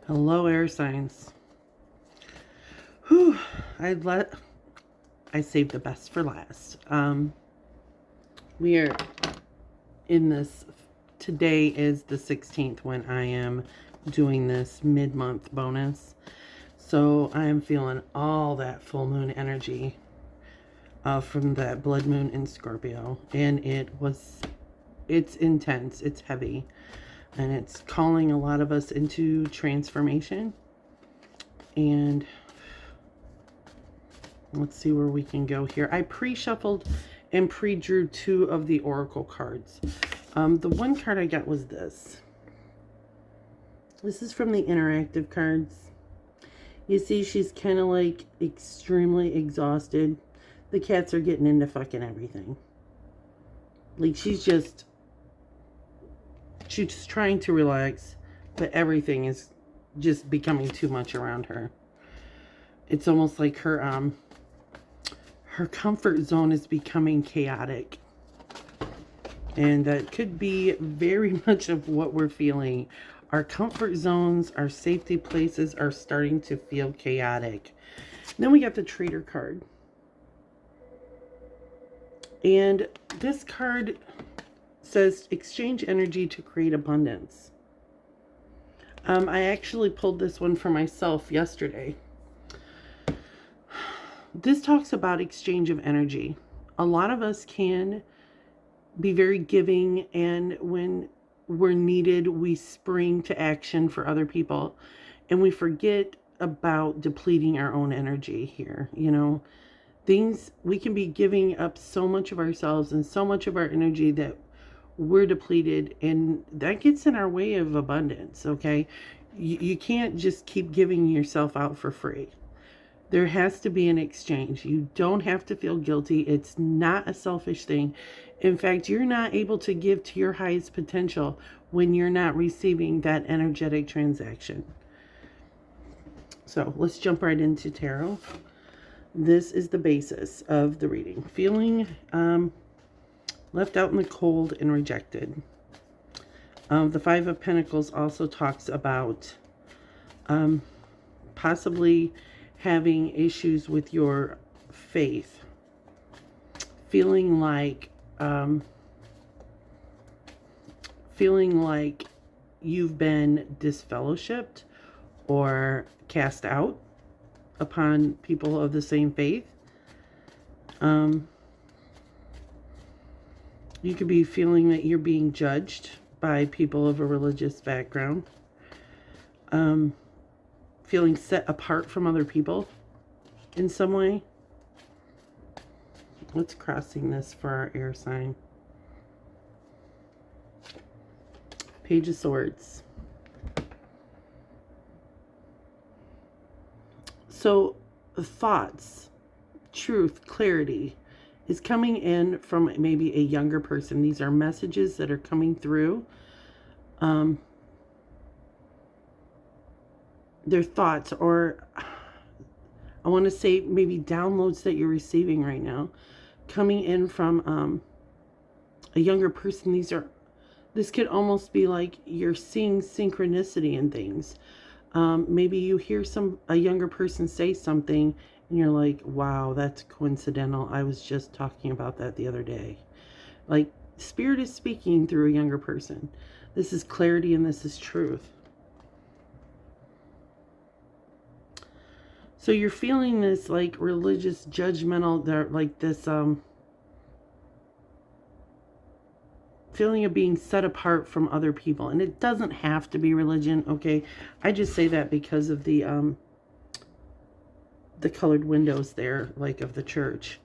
Hello, air signs. Whew, I saved the best for last. We are in this, today is the 16th when I am doing this mid-month bonus. So I am feeling all that full moon energy from that blood moon in Scorpio. And it's intense, it's heavy. And it's calling a lot of us into transformation. And let's see where we can go here. I pre-shuffled and pre-drew 2 of the oracle cards. The one card I got was this. This is from the interactive cards. You see she's kind of like extremely exhausted. The cats are getting into fucking everything. Like she's trying to relax, but everything is just becoming too much around her. It's almost like her comfort zone is becoming chaotic. And that could be very much of what we're feeling. Our comfort zones, our safety places are starting to feel chaotic. Then we got the Trader card. And this card says exchange energy to create abundance. I actually pulled this one for myself yesterday. This talks about exchange of energy. A lot of us can be very giving, and when we're needed, we spring to action for other people, and we forget about depleting our own energy here. You know, we can be giving up so much of ourselves and so much of our energy that we're depleted, and that gets in our way of abundance. Okay, you can't just keep giving yourself out for free. There has to be an exchange. You don't have to feel guilty. It's not a selfish thing. In fact, you're not able to give to your highest potential when you're not receiving that energetic transaction. So let's jump right into tarot. This is the basis of the reading. Feeling left out in the cold and rejected. The Five of Pentacles also talks about possibly having issues with your faith. Feeling like you've been disfellowshipped or cast out upon people of the same faith. You could be feeling that you're being judged by people of a religious background. Feeling set apart from other people in some way. What's crossing this for our air sign? Page of Swords. So thoughts, truth, clarity is coming in from maybe a younger person. These are messages that are coming through. Their thoughts, or I want to say maybe downloads that you're receiving right now, coming in from a younger person. This could almost be like you're seeing synchronicity in things. Maybe you hear a younger person say something and you're like, wow, that's coincidental. I was just talking about that the other day. Like, Spirit is speaking through a younger person. This is clarity and this is truth. So you're feeling this like religious, judgmental, like this feeling of being set apart from other people. And it doesn't have to be religion, okay? I just say that because of the colored windows there, like of the church.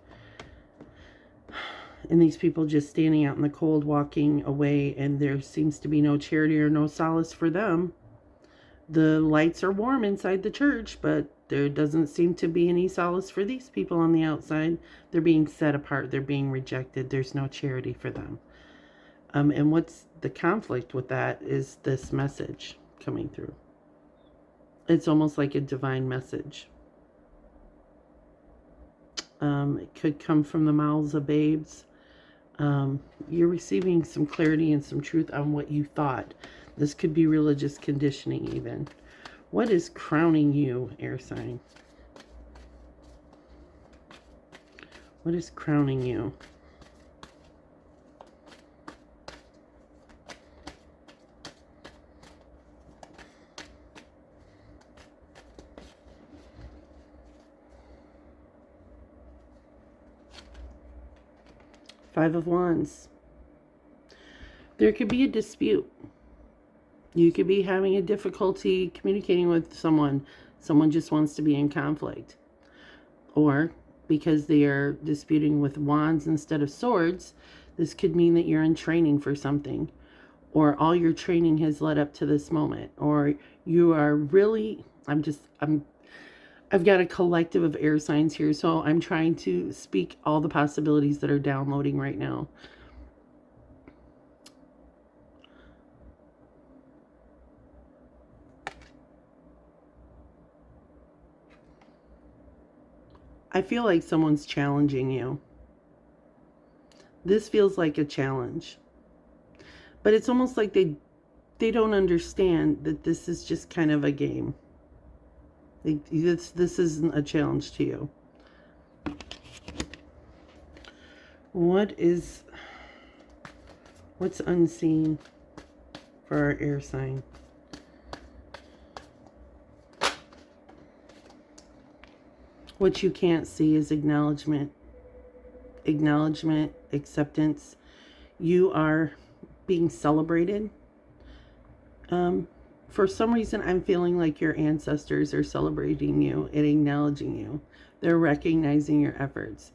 And these people just standing out in the cold, walking away, and there seems to be no charity or no solace for them. The lights are warm inside the church, but there doesn't seem to be any solace for these people on the outside. They're being set apart. They're being rejected. There's no charity for them. And what's the conflict with that is this message coming through. It's almost like a divine message. It could come from the mouths of babes. You're receiving some clarity and some truth on what you thought. This could be religious conditioning even. What is crowning you, air sign? What is crowning you? Five of Wands. There could be a dispute. You could be having a difficulty communicating with someone. Someone just wants to be in conflict. Or because they are disputing with wands instead of swords, this could mean that you're in training for something. Or all your training has led up to this moment. Or you are really, I've got a collective of air signs here, so I'm trying to speak all the possibilities that are downloading right now. I feel like someone's challenging you. This feels like a challenge. But it's almost like they don't understand that this is just kind of a game. This isn't a challenge to you. What's unseen for our air sign? What you can't see is acknowledgement. Acknowledgement, acceptance. You are being celebrated. For some reason, I'm feeling like your ancestors are celebrating you and acknowledging you. They're recognizing your efforts.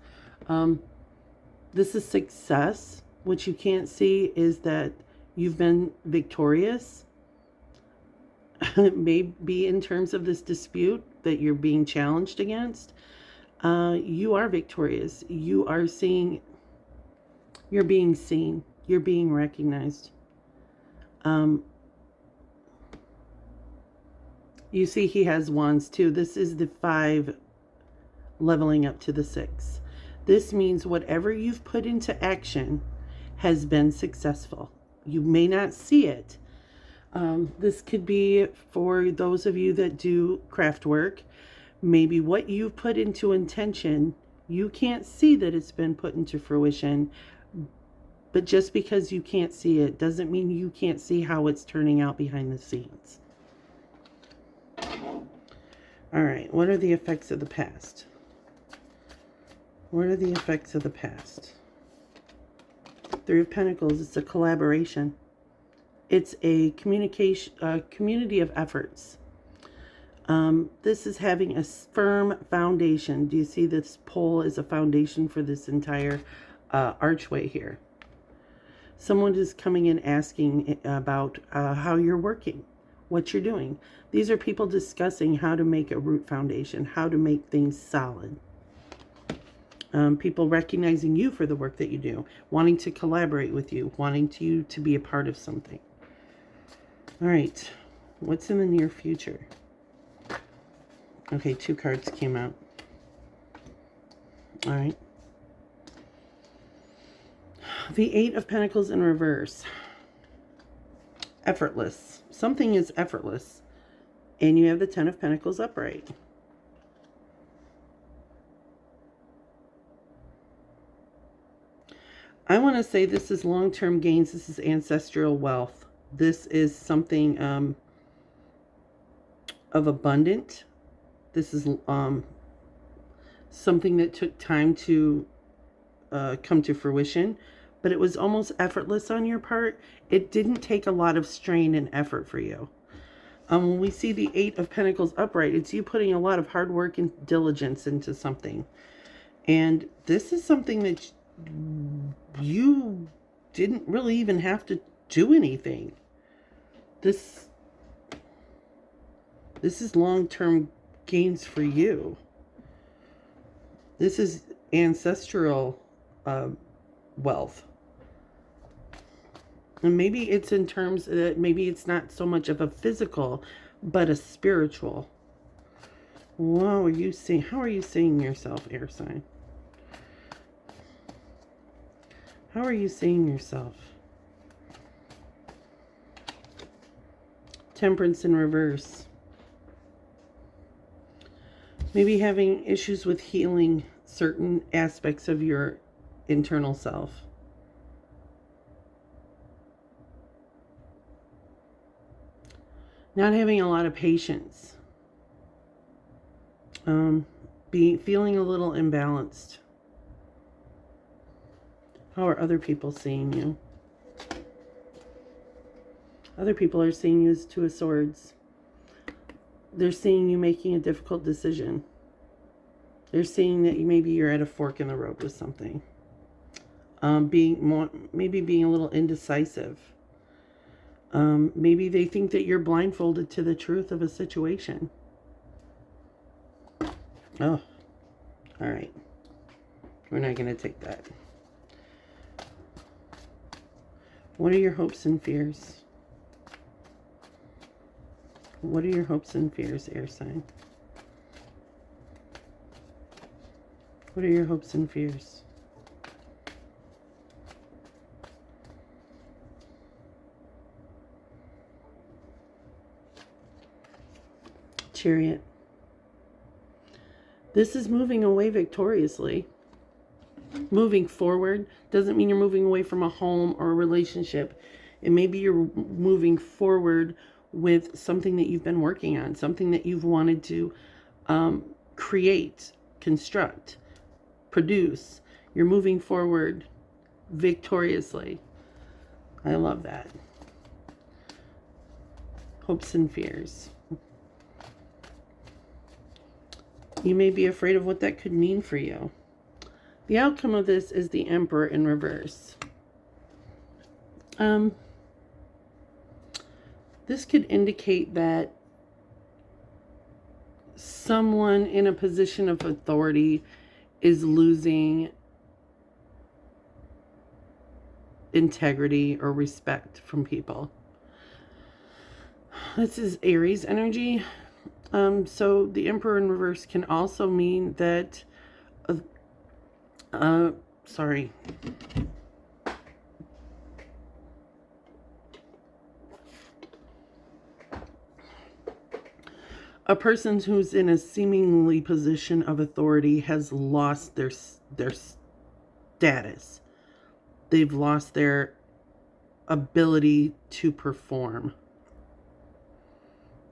This is success. What you can't see is that you've been victorious. Maybe in terms of this dispute that you're being challenged against, you are victorious. You are seeing, you're being seen, you're being recognized. You see he has wands too. This is the 5 leveling up to the 6. This means whatever you've put into action has been successful. You may not see it. This could be for those of you that do craft work. Maybe what you've put into intention, you can't see that it's been put into fruition. But just because you can't see it doesn't mean you can't see how it's turning out behind the scenes. All right, what are the effects of the past? What are the effects of the past? 3 of Pentacles, it's a collaboration. It's a community of efforts. This is having a firm foundation. Do you see this pole is a foundation for this entire archway here? Someone is coming in asking about how you're working, what you're doing. These are people discussing how to make a root foundation, how to make things solid. People recognizing you for the work that you do, wanting to collaborate with you, wanting you to be a part of something. All right, what's in the near future? Okay, 2 cards came out. All right. The 8 of Pentacles in reverse. Effortless. Something is effortless. And you have the 10 of Pentacles upright. I want to say this is long-term gains. This is ancestral wealth. This is something of abundant. This is something that took time to come to fruition, but it was almost effortless on your part. It didn't take a lot of strain and effort for you. When we see the 8 of Pentacles upright, it's you putting a lot of hard work and diligence into something. And this is something that you didn't really even have to do anything. This is long-term gains for you. This is ancestral wealth. And maybe it's in terms that maybe it's not so much of a physical, but a spiritual. Wow, how are you seeing yourself, air sign? How are you seeing yourself? Temperance in reverse. Maybe having issues with healing certain aspects of your internal self. Not having a lot of patience. Feeling a little imbalanced. How are other people seeing you? Other people are seeing you as Two of Swords. They're seeing you making a difficult decision. They're seeing that maybe you're at a fork in the road with something. Maybe being a little indecisive. Maybe they think that you're blindfolded to the truth of a situation. Oh, all right. We're not going to take that. What are your hopes and fears? What are your hopes and fears, air sign? What are your hopes and fears? Chariot. This is moving away victoriously. Moving forward doesn't mean you're moving away from a home or a relationship. It may be you're moving forward with something that you've been working on, something that you've wanted to create, construct, produce. You're moving forward victoriously. I love that. Hopes and fears. You may be afraid of what that could mean for you. The outcome of this is the Emperor in reverse. This could indicate that someone in a position of authority is losing integrity or respect from people. This is Aries energy. So the Emperor in reverse can also mean that a person who's in a seemingly position of authority has lost their status. They've lost their ability to perform.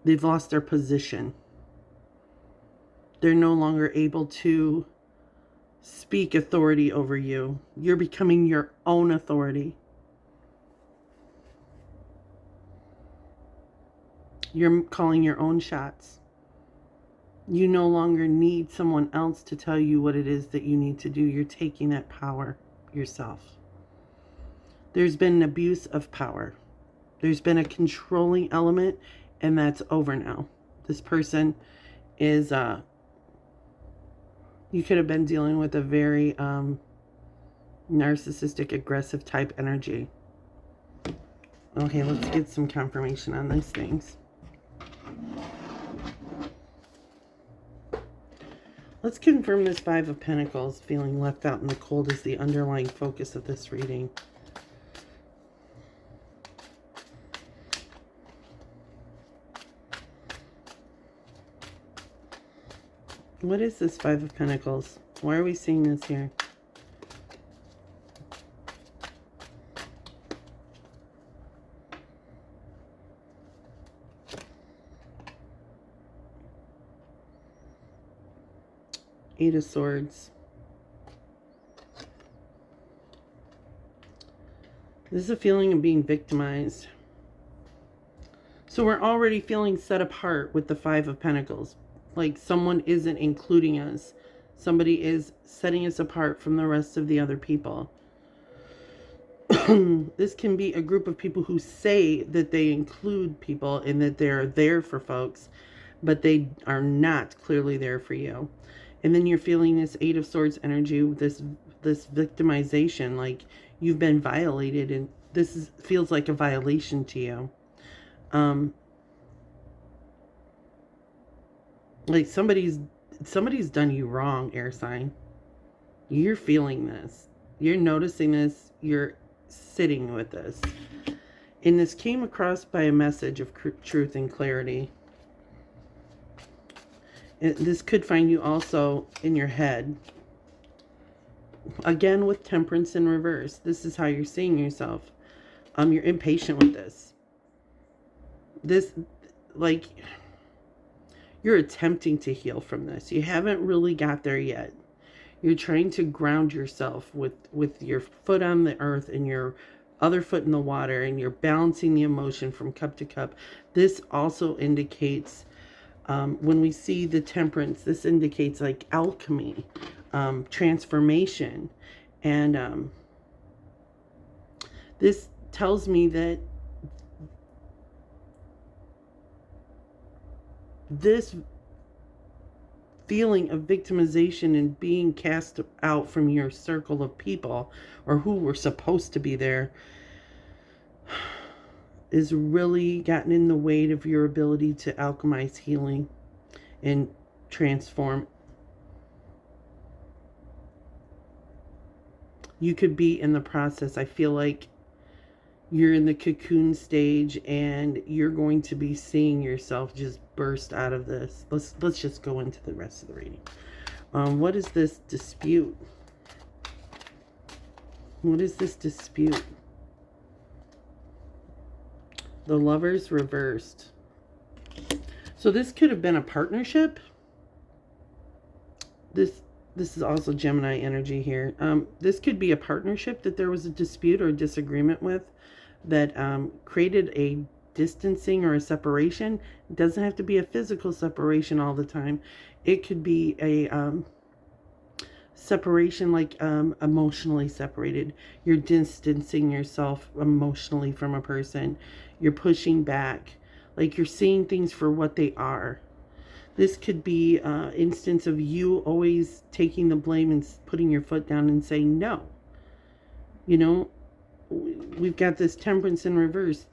They've lost their position. They're no longer able to speak authority over you. You're becoming your own authority. You're calling your own shots. You no longer need someone else to tell you what it is that you need to do. You're taking that power yourself. There's been an abuse of power. There's been a controlling element, and that's over now. This person is, you could have been dealing with a very narcissistic, aggressive type energy. Okay, let's get some confirmation on these things. Let's confirm this Five of Pentacles. Feeling left out in the cold is the underlying focus of this reading. What is this Five of Pentacles? Why are we seeing this here? Eight of Swords. This is a feeling of being victimized. So we're already feeling set apart with the Five of Pentacles. Like someone isn't including us. Somebody is setting us apart from the rest of the other people. This can be a group of people who say that they include people and that they're there for folks, but they are not clearly there for you. And then you're feeling this Eight of Swords energy, this victimization, like you've been violated, and this feels like a violation to you. Like somebody's done you wrong, air sign. You're feeling this. You're noticing this. You're sitting with this. And this came across by a message of truth and clarity. This could find you also in your head. Again, with temperance in reverse. This is how you're seeing yourself. You're impatient with this. This, like, you're attempting to heal from this. You haven't really got there yet. You're trying to ground yourself with your foot on the earth and your other foot in the water, and you're balancing the emotion from cup to cup. This also indicates, when we see the temperance, this indicates like alchemy, transformation. And this tells me that this feeling of victimization and being cast out from your circle of people, or who were supposed to be there, is really gotten in the way of your ability to alchemize healing and transform. You could be in the process. I feel like you're in the cocoon stage, and you're going to be seeing yourself just burst out of this. Let's just go into the rest of the reading. What is this dispute? What is this dispute? The Lovers reversed. So this could have been a partnership. This is also Gemini energy here. This could be a partnership that there was a dispute or disagreement with, that created a distancing or a separation. It doesn't have to be a physical separation all the time. It could be a separation, like emotionally separated. You're distancing yourself emotionally from a person. You're pushing back, like you're seeing things for what they are. This could be an instance of you always taking the blame and putting your foot down and saying no. You know, we've got this temperance in reverse.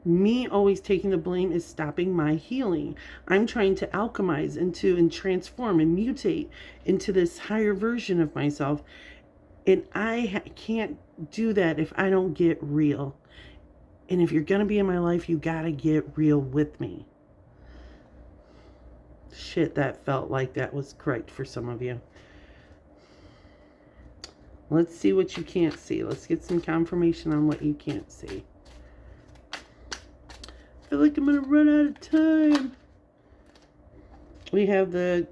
Me always taking the blame is stopping my healing. I'm trying to alchemize into and transform and mutate into this higher version of myself. And I can't do that if I don't get real. And if you're going to be in my life, you got to get real with me. Shit, that felt like that was correct for some of you. Let's see what you can't see. Let's get some confirmation on what you can't see. I feel like I'm going to run out of time. We have the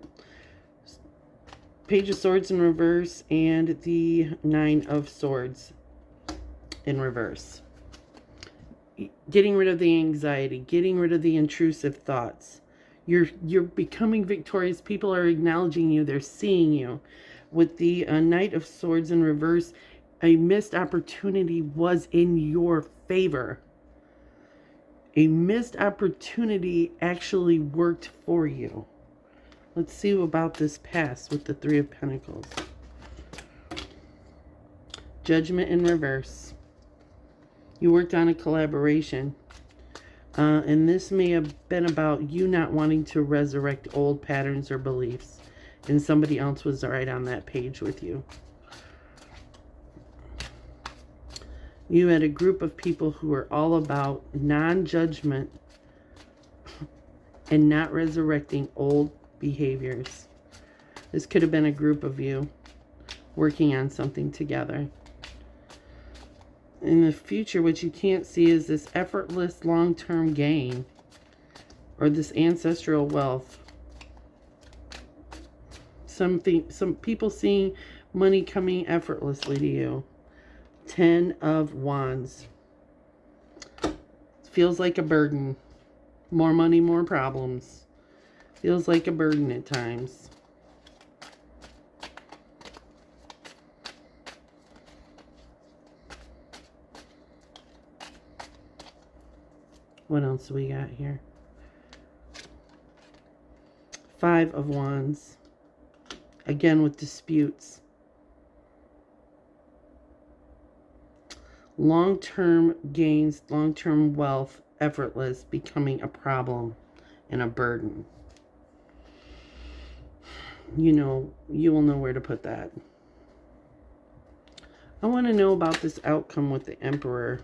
Page of Swords in reverse and the Nine of Swords in reverse. Getting rid of the anxiety, getting rid of the intrusive thoughts. You're becoming victorious. People are acknowledging you. They're seeing you. With the Knight of Swords in reverse, a missed opportunity was in your favor. A missed opportunity actually worked for you. Let's see about this past with the Three of Pentacles. Judgment in reverse. You worked on a collaboration. And this may have been about you not wanting to resurrect old patterns or beliefs. And somebody else was right on that page with you. You had a group of people who were all about non-judgment and not resurrecting old behaviors. This could have been a group of you working on something together. In the future, what you can't see is this effortless long-term gain or this ancestral wealth. Some people seeing money coming effortlessly to you. 10 of Wands. Feels like a burden. More money, more problems. Feels like a burden at times. What else do we got here? 5 of Wands. Again with disputes. Long-term gains, long-term wealth, effortless, becoming a problem and a burden. You know, you will know where to put that. I want to know about this outcome with the Emperor.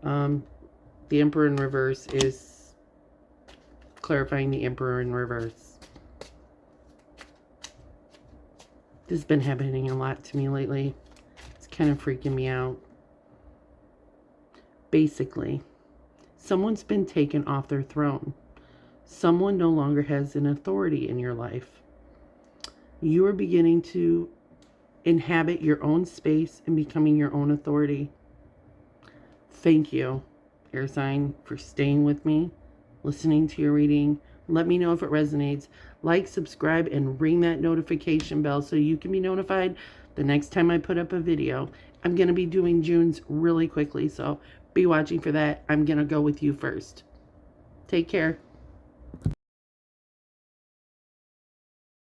The Emperor in reverse is clarifying the Emperor in reverse. This has been happening a lot to me lately. It's kind of freaking me out. Basically, someone's been taken off their throne. Someone no longer has an authority in your life. You are beginning to inhabit your own space and becoming your own authority. Thank you, air sign, for staying with me, listening to your reading. Let me know if it resonates. Like, subscribe, and ring that notification bell so you can be notified the next time I put up a video. I'm going to be doing June's really quickly, so be watching for that. I'm going to go with you first. Take care.